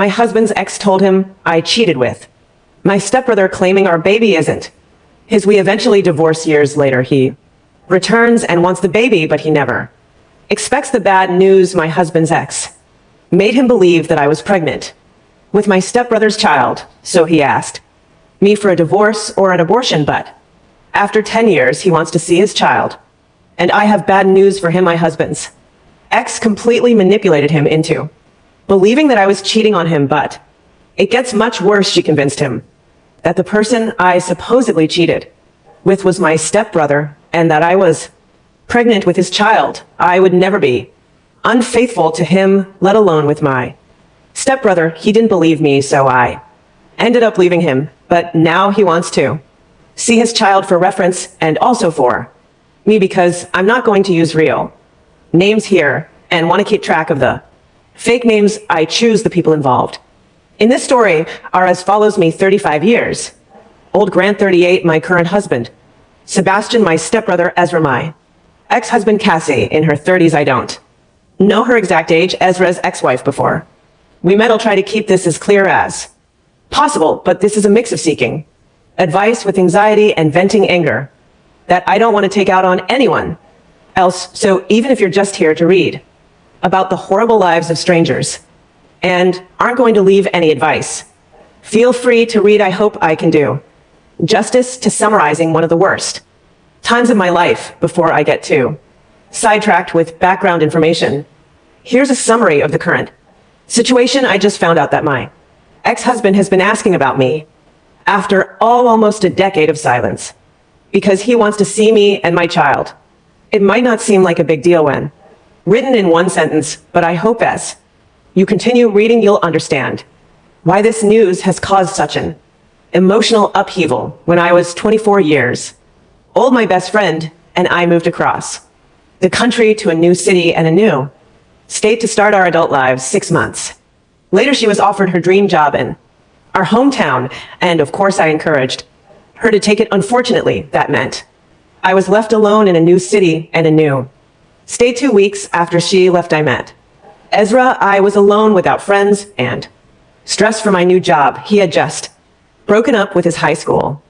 my husband's ex told him I cheated with. My stepbrother claiming our baby isn't his. We eventually divorce years later. He returns and wants the baby, but he never expects the bad news. My husband's ex made him believe that I was pregnant with my stepbrother's child, so he asked me for a divorce or an abortion, but after 10 years, he wants to see his child. And I have bad news for him. My husband's ex completely manipulated him into believing that I was cheating on him, but it gets much worse. She convinced him that the person I supposedly cheated with was my stepbrother and that I was pregnant with his child. I would never be unfaithful to him, let alone with my stepbrother. He didn't believe me, so I ended up leaving him, but now he wants to see his child for reference and also for me because I'm not going to use real names here and want to keep track of the fake names. I choose the people involved in this story are as follows: me, 35 years old, Grant, 38, my current husband, Sebastian, my stepbrother, Ezra, my ex-husband, Cassie, in her 30s. I don't know her exact age, Ezra's ex-wife. Before we met, I'll try to keep this as clear as possible, but this is a mix of seeking advice with anxiety and venting anger that I don't want to take out on anyone else. So even if you're just here to read about the horrible lives of strangers and aren't going to leave any advice, feel free to read. I hope I can do justice to summarizing one of the worst times of my life before I get too sidetracked with background information. Here's a summary of the current situation. I just found out that my ex-husband has been asking about me after almost a decade of silence because he wants to see me and my child. It might not seem like a big deal when written in one sentence, but I hope as you continue reading, you'll understand why this news has caused such an emotional upheaval. When I was 24 years old, my best friend and I moved across the country to a new city and a new state to start our adult lives. 6 months later, she was offered her dream job in our hometown, and of course I encouraged her to take it. Unfortunately, that meant I was left alone in a new city and a new state. 2 weeks after she left, I met Ezra. I was alone without friends and stressed for my new job. He had just broken up with his high school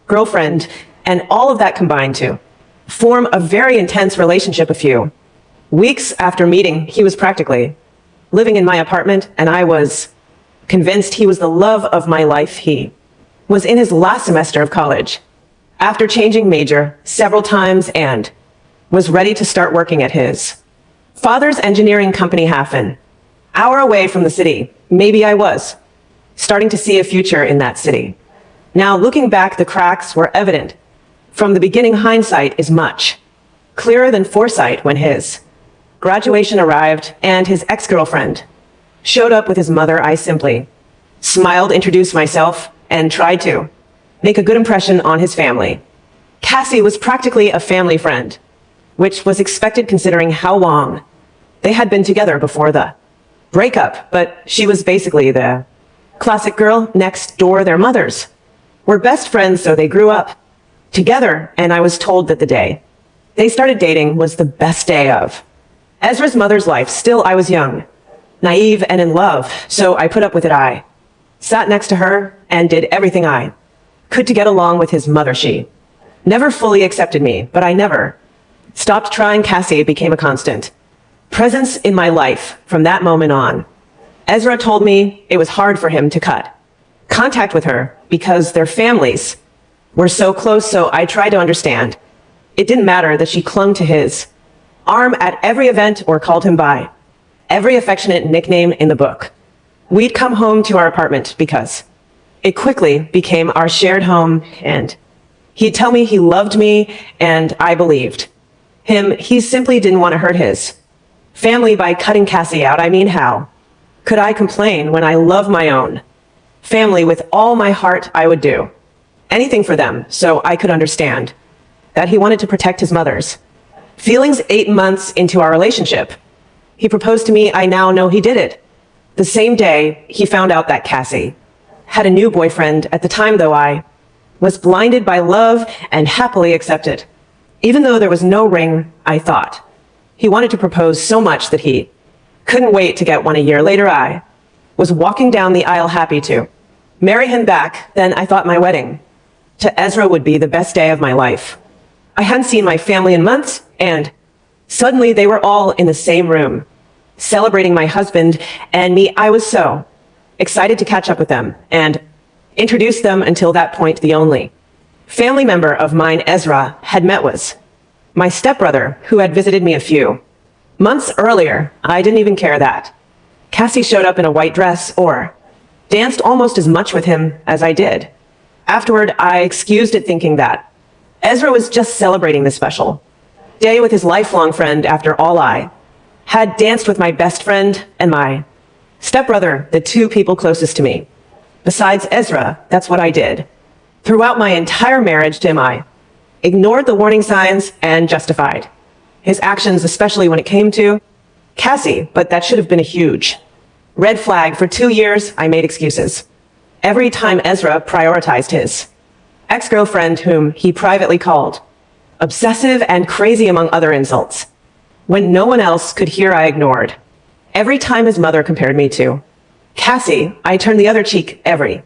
girlfriend, and all of that combined to form a very intense relationship. A few weeks after meeting, he was practically living in my apartment, and I was convinced he was the love of my life. He was in his last semester of college after changing major several times and was ready to start working at his father's engineering company half an hour away from the city. Maybe I was starting to see a future in that city. Now, looking back, the cracks were evident from the beginning. Hindsight is much clearer than foresight. When his graduation arrived and his ex-girlfriend showed up with his mother, I simply smiled, introduced myself, and tried to make a good impression on his family. Cassie was practically a family friend, which was expected considering how long they had been together before the breakup, but she was basically the classic girl next door. Their mothers were best friends, so they grew up together, and I was told that the day they started dating was the best day of Ezra's mother's life. Still, I was young, naive, and in love, so I put up with it. I sat next to her and did everything I could to get along with his mother. She never fully accepted me, but I never stopped trying. Cassie became a constant presence in my life from that moment on. Ezra told me it was hard for him to cut contact with her because their families were so close, so I tried to understand. It didn't matter that she clung to his arm at every event or called him by every affectionate nickname in the book. We'd come home to our apartment because it quickly became our shared home, and he'd tell me he loved me, and I believed him. He simply didn't want to hurt his family by cutting Cassie out. I mean, how could I complain when I love my own family with all my heart? I would do anything for them, so I could understand that he wanted to protect his mother's feelings. 8 months into our relationship, he proposed to me. I now know he did it the same day he found out that Cassie had a new boyfriend. At the time, though, I was blinded by love and happily accepted. Even though there was no ring, I thought he wanted to propose so much that he couldn't wait to get one. A year later, I was walking down the aisle happy to marry him back. Then I thought my wedding to Ezra would be the best day of my life. I hadn't seen my family in months, and suddenly they were all in the same room, celebrating my husband and me. I was so excited to catch up with them and introduce them. Until that point, the only family member of mine Ezra had met was my stepbrother, who had visited me a few months earlier. I didn't even care that Cassie showed up in a white dress or danced almost as much with him as I did. Afterward, I excused it, thinking that Ezra was just celebrating this special day with his lifelong friend. After all, I had danced with my best friend and my stepbrother, the two people closest to me. Besides Ezra, that's what I did. Throughout my entire marriage to him, I ignored the warning signs and justified his actions, especially when it came to Cassie, but that should have been a huge red flag. For 2 years, I made excuses every time Ezra prioritized his ex-girlfriend, whom he privately called obsessive and crazy, among other insults. When no one else could hear, I ignored. Every time his mother compared me to Cassie, I turned the other cheek. Every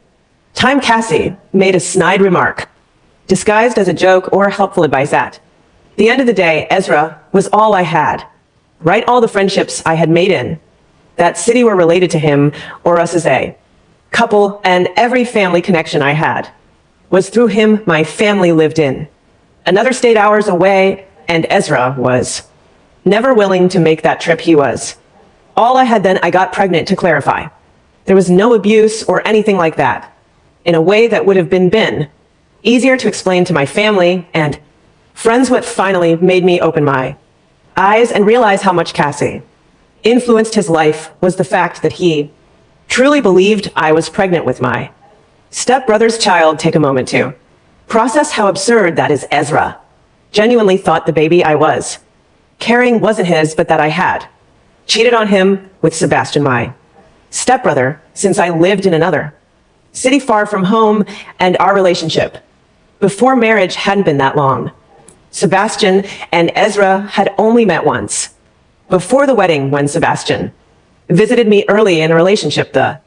time Cassie made a snide remark, disguised as a joke or helpful advice, at the end of the day, Ezra was all I had. Right? All the friendships I had made in that city were related to him or us as a couple, and every family connection I had was through him. My family lived in another state hours away, and Ezra was never willing to make that trip. He was all I had. Then I got pregnant. To clarify, there was no abuse or anything like that, in a way that would have been easier to explain to my family and friends. What finally made me open my eyes and realize how much Cassie influenced his life was the fact that he truly believed I was pregnant with my stepbrother's child. Take a moment to process how absurd that is. Ezra genuinely thought the baby I was carrying wasn't his, but that I had cheated on him with Sebastian, my stepbrother, since I lived in another city far from home, and our relationship before marriage hadn't been that long. Sebastian and Ezra had only met once before the wedding, when Sebastian visited me early in a relationship. The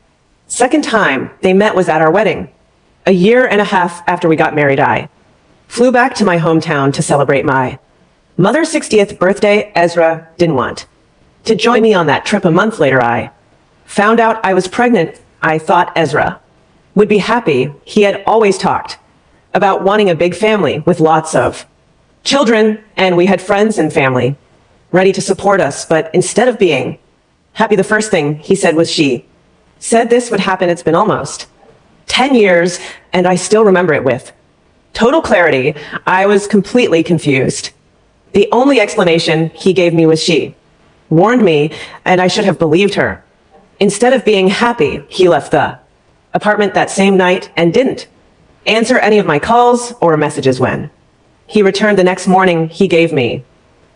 second time they met was at our wedding. A year and a half after we got married, I flew back to my hometown to celebrate my mother's 60th birthday. Ezra didn't want to join me on that trip. A month later, I found out I was pregnant. I thought Ezra would be happy. He had always talked about wanting a big family with lots of children, and we had friends and family ready to support us. But instead of being happy, the first thing he said was she said this would happen. It's been almost 10 years, and I still remember it with total clarity. I was completely confused. The only explanation he gave me was she warned me, and I should have believed her. Instead of being happy, he left the apartment that same night and didn't answer any of my calls or messages. When he returned the next morning, he gave me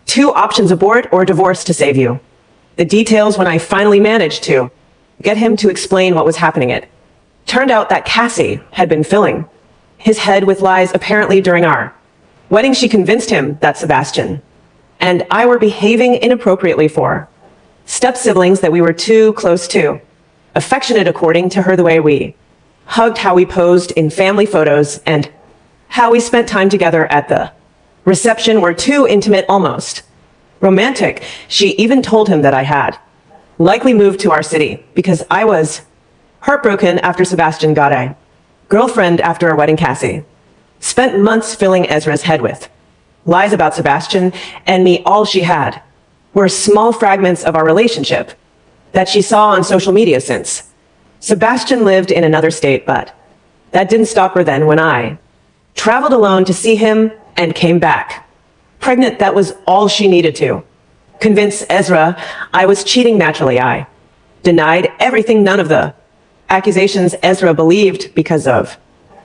2 options: abort or divorce, to save you. The details, when I finally managed to get him to explain what was happening, it turned out that Cassie had been filling his head with lies. Apparently, during our wedding, she convinced him that Sebastian and I were behaving inappropriately for step-siblings, that we were too close to affectionate, according to her. The way we hugged, how we posed in family photos, and how we spent time together at the reception were too intimate, almost romantic. She even told him that I had likely moved to our city because I was heartbroken after Sebastian got a girlfriend after our wedding. Cassie spent months filling Ezra's head with lies about Sebastian and me. All she had were small fragments of our relationship that she saw on social media, since Sebastian lived in another state. But that didn't stop her. Then, when I traveled alone to see him and came back pregnant, that was all she needed to convince Ezra I was cheating. Naturally, I denied everything. None of the accusations Ezra believed because of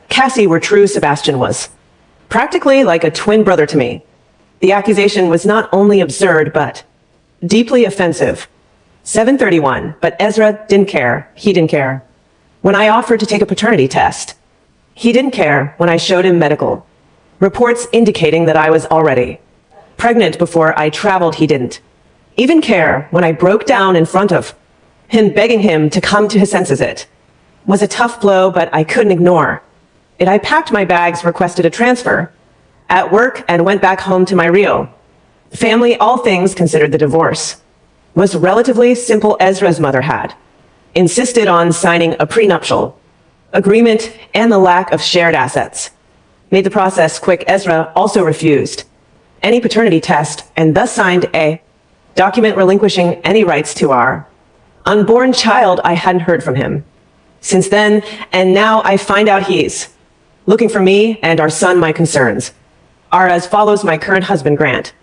Cassie were true. Sebastian was practically like a twin brother to me. The accusation was not only absurd, but deeply offensive. 7:31, but Ezra didn't care. He didn't care when I offered to take a paternity test. He didn't care when I showed him medical reports indicating that I was already pregnant before I traveled. He didn't even care when I broke down in front of Him begging him to come to his senses. It was a tough blow, but I couldn't ignore it. I packed my bags, requested a transfer at work, and went back home to my real family. All things considered, the divorce was relatively simple. Ezra's mother had insisted on signing a prenuptial agreement, and the lack of shared assets made the process quick. Ezra also refused any paternity test and thus signed a document relinquishing any rights to our unborn child. I hadn't heard from him since then, and now I find out he's looking for me and our son. My concerns are as follows. My current husband, Grant,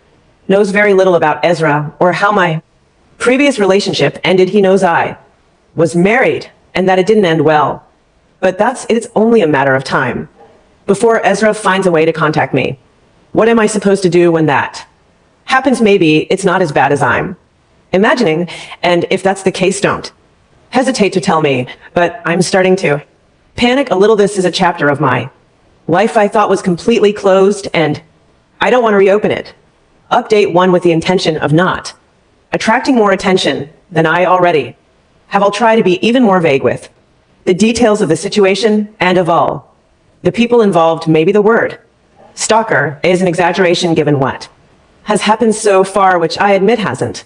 knows very little about Ezra or how my previous relationship ended. He knows I was married and that it didn't end well, but it's only a matter of time before Ezra finds a way to contact me. What am I supposed to do when that happens? Maybe it's not as bad as I'm imagining, and if that's the case, don't hesitate to tell me, but I'm starting to panic a little. This is a chapter of my life I thought was completely closed, and I don't want to reopen it. Update 1 with the intention of not attracting more attention than I already have. I'll try to be even more vague with the details of the situation and of all the people involved. Maybe the word stalker is an exaggeration given what has happened so far, which I admit hasn't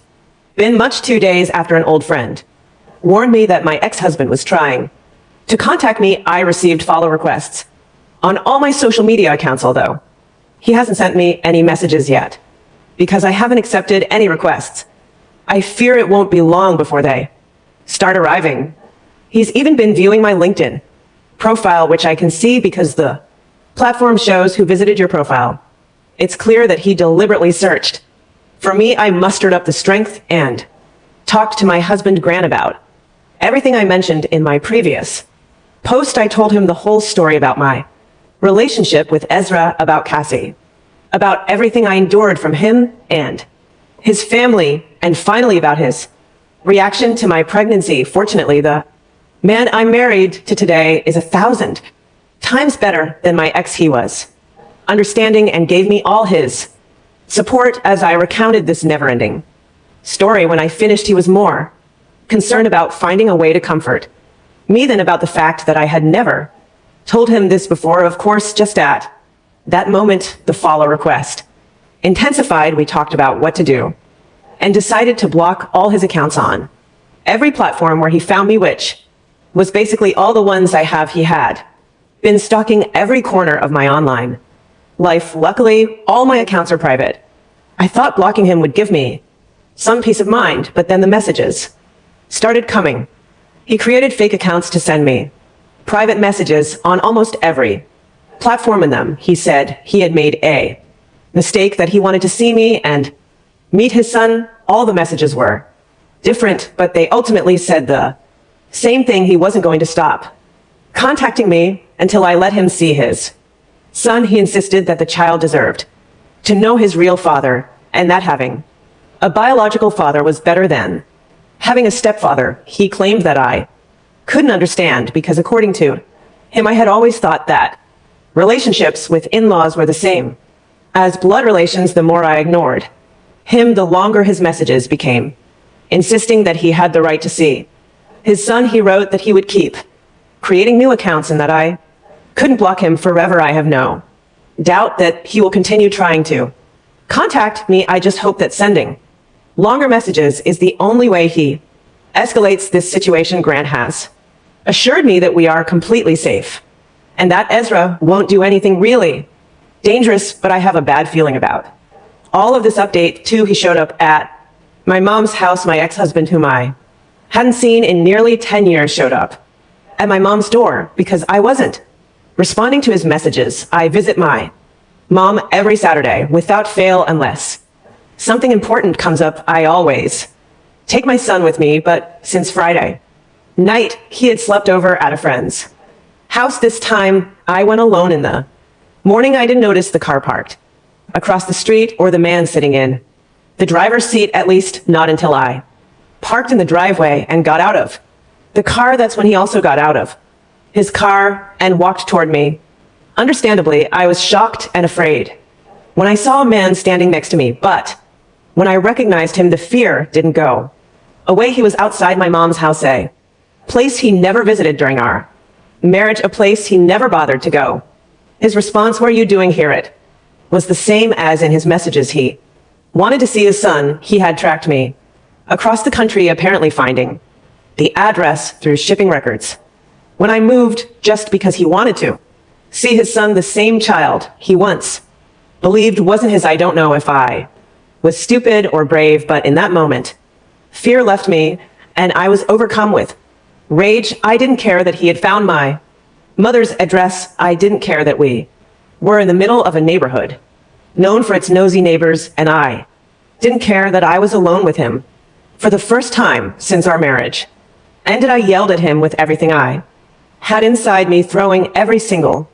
been much. 2 days after an old friend warned me that my ex-husband was trying to contact me, I received follow requests on all my social media accounts, although he hasn't sent me any messages yet because I haven't accepted any requests. I fear it won't be long before they start arriving. He's even been viewing my LinkedIn profile, which I can see because the platform shows who visited your profile. It's clear that he deliberately searched for me. I mustered up the strength and talked to my husband, Grant, about everything I mentioned in my previous post. I told him the whole story about my relationship with Ezra, about Cassie, about everything I endured from him and his family, and finally about his reaction to my pregnancy. Fortunately, the man I'm married to today is 1,000 times better than my ex. He was understanding and gave me all his support as I recounted this never-ending story. When I finished, he was more concerned about finding a way to comfort me than about the fact that I had never told him this before. Of course, just at that moment, the follow request intensified. We talked about what to do and decided to block all his accounts on every platform where he found me, which was basically all the ones I have. He had been stalking every corner of my online life. Luckily, all my accounts are private. I thought blocking him would give me some peace of mind, but then the messages started coming. He created fake accounts to send me private messages on almost every platform. In them, he said he had made a mistake, that he wanted to see me and meet his son. All the messages were different, but they ultimately said the same thing. He wasn't going to stop contacting me until I let him see his son. He insisted that the child deserved to know his real father, and that having a biological father was better than having a stepfather. He claimed that I couldn't understand because, according to him, I had always thought that relationships with in-laws were the same as blood relations. The more I ignored him, the longer his messages became, insisting that he had the right to see his son. He wrote that he would keep creating new accounts and that I couldn't block him forever. I have no doubt that he will continue trying to contact me. I just hope that sending longer messages is the only way he escalates this situation. Grant has assured me that we are completely safe and that Ezra won't do anything really dangerous, but I have a bad feeling about all of this. Update 2, he showed up at my mom's house. My ex-husband, whom I hadn't seen in nearly 10 years, showed up at my mom's door because I wasn't responding to his messages. I visit my mom every Saturday without fail. Unless something important comes up, I always take my son with me, but since Friday night, he had slept over at a friend's house. This time, I went alone in the morning. I didn't notice the car parked across the street or the man sitting in the driver's seat, at least not until I parked in the driveway and got out of the car. That's when he also got out of his car and walked toward me. Understandably, I was shocked and afraid when I saw a man standing next to me, but when I recognized him, the fear didn't go A way he was outside my mom's house, a place he never visited during our marriage, a place he never bothered to go. His response, "What are you doing here?" It was the same as in his messages. He wanted to see his son. He had tracked me across the country, apparently finding the address through shipping records. When I moved, just because he wanted to see his son, the same child he once believed wasn't his. I don't know if I was stupid or brave, but in that moment, fear left me and I was overcome with rage. I didn't care that he had found my mother's address. I didn't care that we were in the middle of a neighborhood known for its nosy neighbors, and I didn't care that I was alone with him for the first time since our marriage. And I yelled at him with everything I had inside me, throwing every single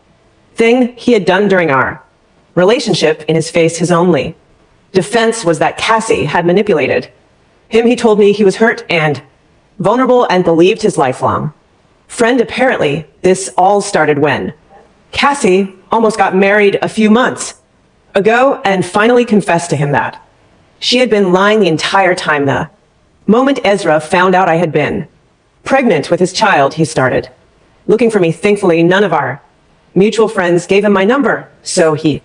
thing he had done during our relationship in his face. His only defense was that Cassie had manipulated him. He told me he was hurt and vulnerable and believed his lifelong friend. Apparently, this all started when Cassie almost got married a few months ago and finally confessed to him that she had been lying the entire time. The moment Ezra found out I had been pregnant with his child, he started looking for me. Thankfully, none of our mutual friends gave him my number, so he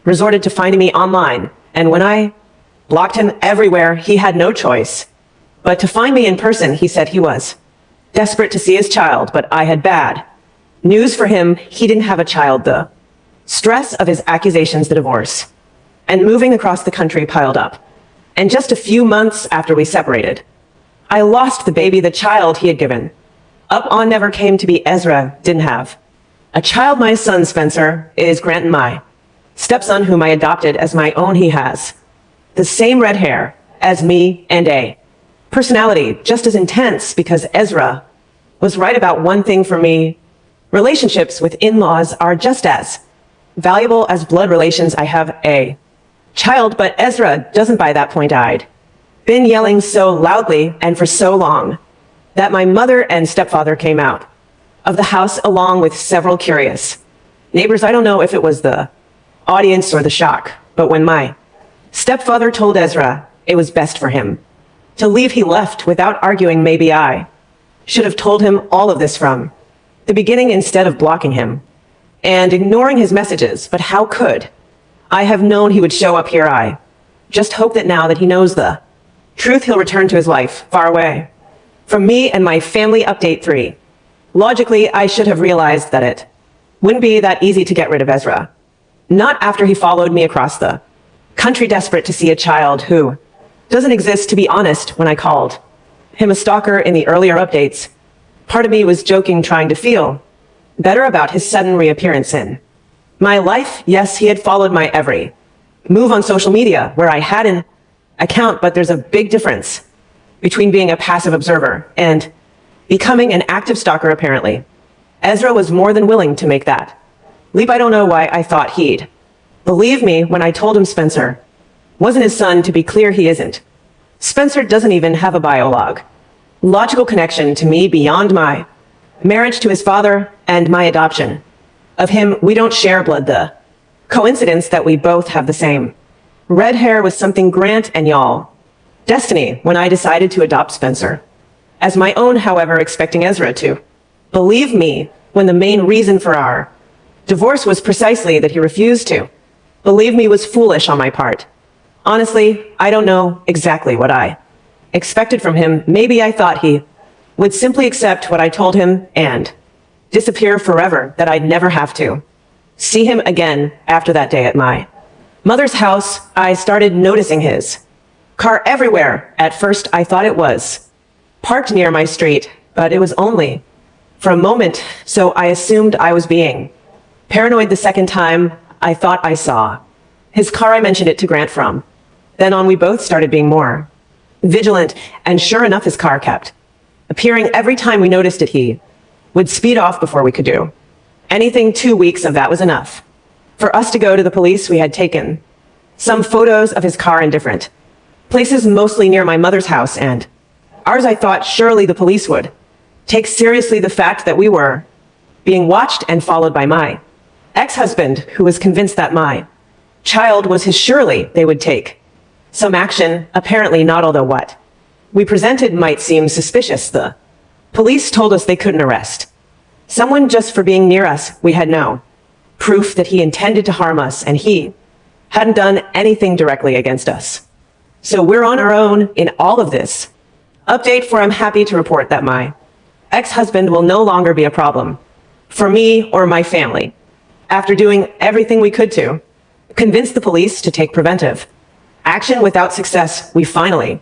resorted to finding me online. And when I blocked him everywhere, he had no choice but to find me in person. He said he was desperate to see his child, but I had bad news for him. He didn't have a child. The stress of his accusations, the divorce, and moving across the country piled up. And just a few months after we separated, I lost the baby. The child he had given up on never came to be. Ezra didn't have a child. My son, Spencer, is Grant, my stepson, whom I adopted as my own. He has the same red hair as me and a personality just as intense, because Ezra was right about one thing for me. Relationships with in-laws are just as valuable as blood relations. I have a child, but Ezra doesn't. By that point, I'd been yelling so loudly and for so long that my mother and stepfather came out of the house along with several curious neighbors. I don't know if it was the audience or the shock, but when my stepfather told Ezra it was best for him to leave, he left without arguing. Maybe I should have told him all of this from the beginning instead of blocking him and ignoring his messages. But how could I have known he would show up here? I just hope that now that he knows the truth, he'll return to his life far away from me and my family. Update 3. Logically, I should have realized that it wouldn't be that easy to get rid of Ezra. Not after he followed me across the country, desperate to see a child who doesn't exist. To be honest, when I called him a stalker in the earlier updates, part of me was joking, trying to feel better about his sudden reappearance in my life. Yes, he had followed my every move on social media where I had an account, but there's a big difference between being a passive observer and becoming an active stalker. Apparently, Ezra was more than willing to make that leap. I don't know why I thought he'd believe me when I told him Spencer wasn't his son. To be clear, he isn't. Spencer doesn't even have a biological logical connection to me beyond my marriage to his father and my adoption of him. We don't share blood. The coincidence that we both have the same red hair was something Grant and y'all destiny when I decided to adopt Spencer as my own, however, expecting Ezra to believe me when the main reason for our divorce was precisely that he refused to believe me was foolish on my part. Honestly, I don't know exactly what I expected from him. Maybe I thought he would simply accept what I told him and disappear forever, that I'd never have to see him again. After that day at my mother's house, I started noticing his car everywhere. At first, I thought it was parked near my street, but it was only for a moment, so I assumed I was being paranoid. The second time I thought I saw his car, I mentioned it to Grant. From then on, we both started being more vigilant, and sure enough, his car kept appearing. Every time we noticed it, he would speed off before we could do anything. 2 weeks of that was enough for us to go to the police. We had taken some photos of his car in different places, mostly near my mother's house and ours. I thought surely the police would take seriously the fact that we were being watched and followed by my ex-husband, who was convinced that my child was his. Surely they would take some action. Apparently not, although what we presented might seem suspicious. The police told us they couldn't arrest someone just for being near us. We had no proof that he intended to harm us, and he hadn't done anything directly against us. So we're on our own in all of this. Update for I'm happy to report that my ex-husband will no longer be a problem for me or my family. After doing everything we could to convince the police to take preventive action without success, we finally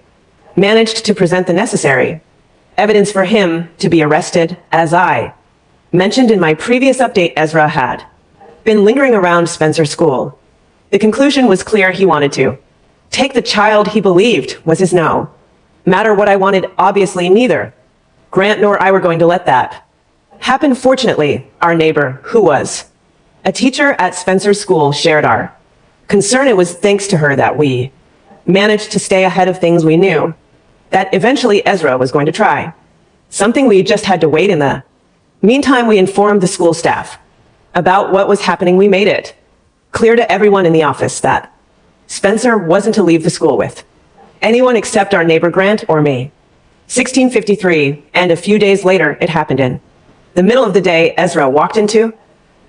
managed to present the necessary evidence for him to be arrested. As I mentioned in my previous update, Ezra had been lingering around Spencer's school. The conclusion was clear: he wanted to take the child he believed was his. No matter what I wanted, obviously neither Grant nor I were going to let that happen. Fortunately, our neighbor, who was a teacher at Spencer's school, shared our concern. It was thanks to her that we managed to stay ahead of things. We knew that eventually Ezra was going to try something. We just had to wait. In the meantime, we informed the school staff about what was happening. We made it clear to everyone in the office that Spencer wasn't to leave the school with anyone except our neighbor Grant or me. 16:53, and a few days later, it happened. In the middle of the day, Ezra walked into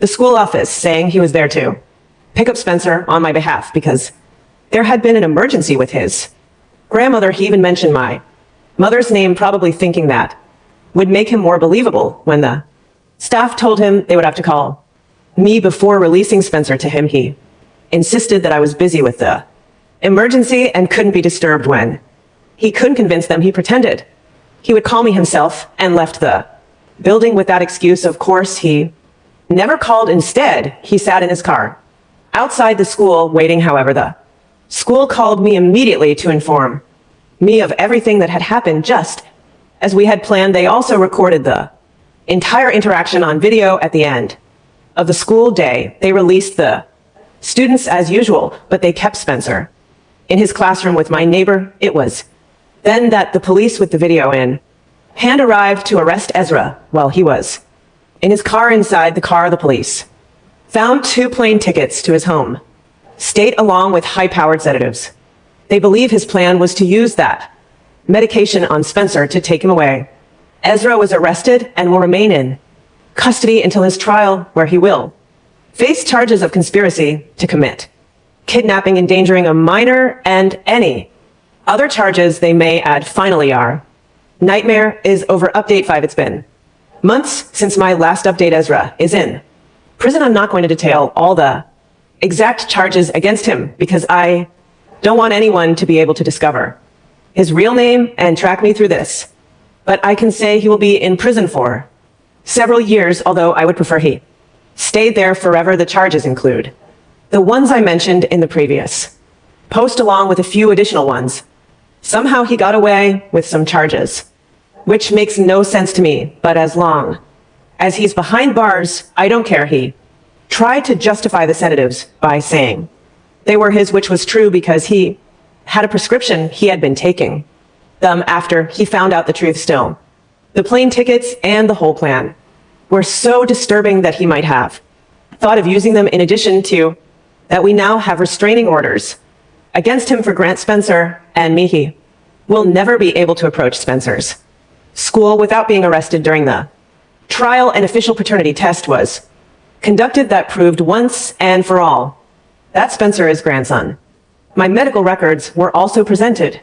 the school office saying he was there to pick up Spencer on my behalf because there had been an emergency with his grandmother. He even mentioned my mother's name, probably thinking that would make him more believable. When the staff told him they would have to call me before releasing Spencer to him, he insisted that I was busy with the emergency and couldn't be disturbed. When he couldn't convince them, he pretended he would call me himself and left the building with that excuse. Of course, he never called. Instead, he sat in his car outside the school waiting. However, the school called me immediately to inform me of everything that had happened, just as we had planned. They also recorded the entire interaction on video. At the end of the school day, they released the students as usual, but they kept Spencer in his classroom with my neighbor. It was then that the police with the video in hand arrived to arrest Ezra while he was in his car. Inside the car, the police found 2 plane tickets to his home state along with high-powered sedatives. They believe his plan was to use that medication on Spencer to take him away. Ezra was arrested and will remain in custody until his trial, where he will face charges of conspiracy to commit kidnapping, endangering a minor, and any other charges they may add. Finally, our nightmare is over. Update 5. It's been months since my last update. Ezra is in prison. I'm not going to detail all the exact charges against him because I don't want anyone to be able to discover his real name and track me through this. But I can say he will be in prison for several years, although I would prefer he stayed there forever. The charges include the ones I mentioned in the previous post, along with a few additional ones. Somehow he got away with some charges, which makes no sense to me, but as long as he's behind bars, I don't care. He tried to justify the sedatives by saying they were his, which was true because he had a prescription. He had been taking them after he found out the truth. Still, the plane tickets and the whole plan were so disturbing that he might have thought of using them. In addition to that, we now have restraining orders against him for Grant, Spencer, and me. He will never be able to approach Spencer's school without being arrested. During the trial, an official paternity test was conducted that proved once and for all that Spencer is grandson. My medical records were also presented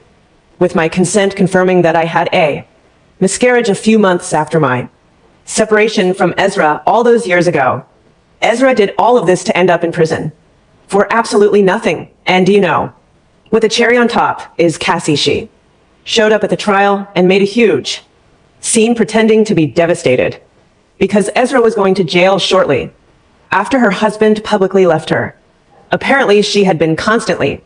with my consent, confirming that I had a miscarriage a few months after my separation from Ezra all those years ago. Ezra did all of this to end up in prison for absolutely nothing. And do you know, with the cherry on top is Cassie. She showed up at the trial and made a huge scene, pretending to be devastated because Ezra was going to jail shortly after her husband publicly left her. Apparently, she had been constantly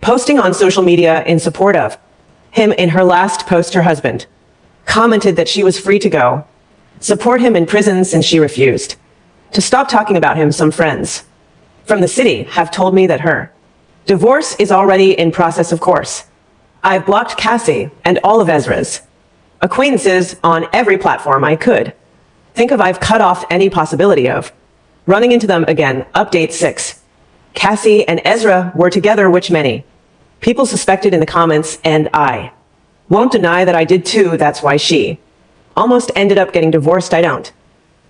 posting on social media in support of him. In her last post, her husband commented that she was free to go support him in prison since she refused to stop talking about him. Some friends from the city have told me that her divorce is already in process. Of course, I've blocked Cassie and all of Ezra's acquaintances on every platform I could think of. I've cut off any possibility of running into them again. Update 6. Cassie and Ezra were together, which many people suspected in the comments, and I Won't deny that I did too, that's why she almost ended up getting divorced. I don't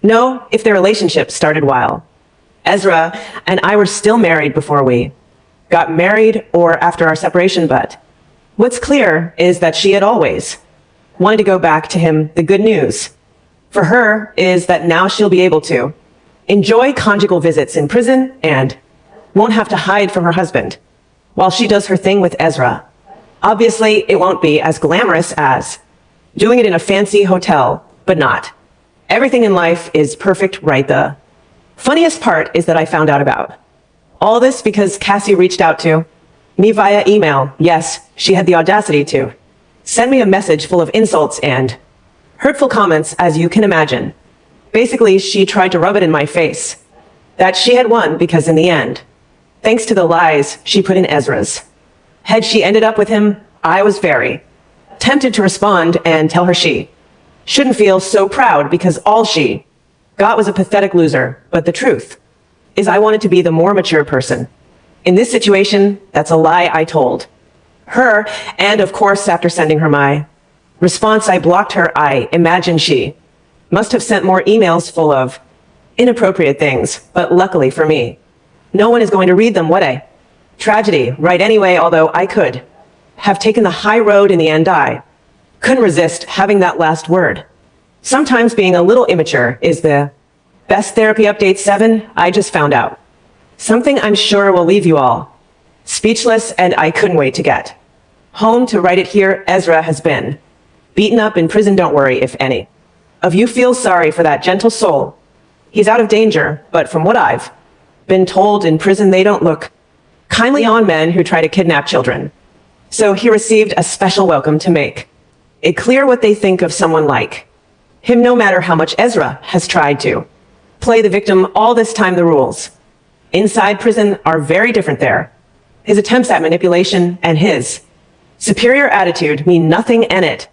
know if their relationship started while Ezra and I were still married before we got married or after our separation, but what's clear is that she had always wanted to go back to him. The good news for her is that now she'll be able to enjoy conjugal visits in prison and won't have to hide from her husband while she does her thing with Ezra. Obviously, it won't be as glamorous as doing it in a fancy hotel, but not everything in life is perfect, right? The funniest part is that I found out about all this because Cassie reached out to me via email. Yes, she had the audacity to send me a message full of insults and hurtful comments, as you can imagine. Basically, she tried to rub it in my face that she had won because in the end, thanks to the lies she put in Ezra's head, she ended up with him. I was very tempted to respond and tell her she shouldn't feel so proud because all she got was a pathetic loser. But the truth is I wanted to be the more mature person. In this situation, that's a lie I told her. And of course, after sending her my response, I blocked her. I imagine she must have sent more emails full of inappropriate things. But luckily for me, no one is going to read them. What a tragedy, right? Anyway, although I could have taken the high road in the end, I couldn't resist having that last word. Sometimes being a little immature is the best therapy. Update 7. I just found out something I'm sure will leave you all speechless, and I couldn't wait to get home to write it here. Ezra has been beaten up in prison. Don't worry if any of you feel sorry for that gentle soul. He's out of danger, but from what I've been told, in prison they don't look kindly on men who try to kidnap children. So he received a special welcome to make it clear what they think of someone like him, no matter how much Ezra has tried to play the victim all this time. The rules inside prison are very different there. His attempts at manipulation and his superior attitude mean nothing, and it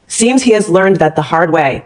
seems he has learned that the hard way.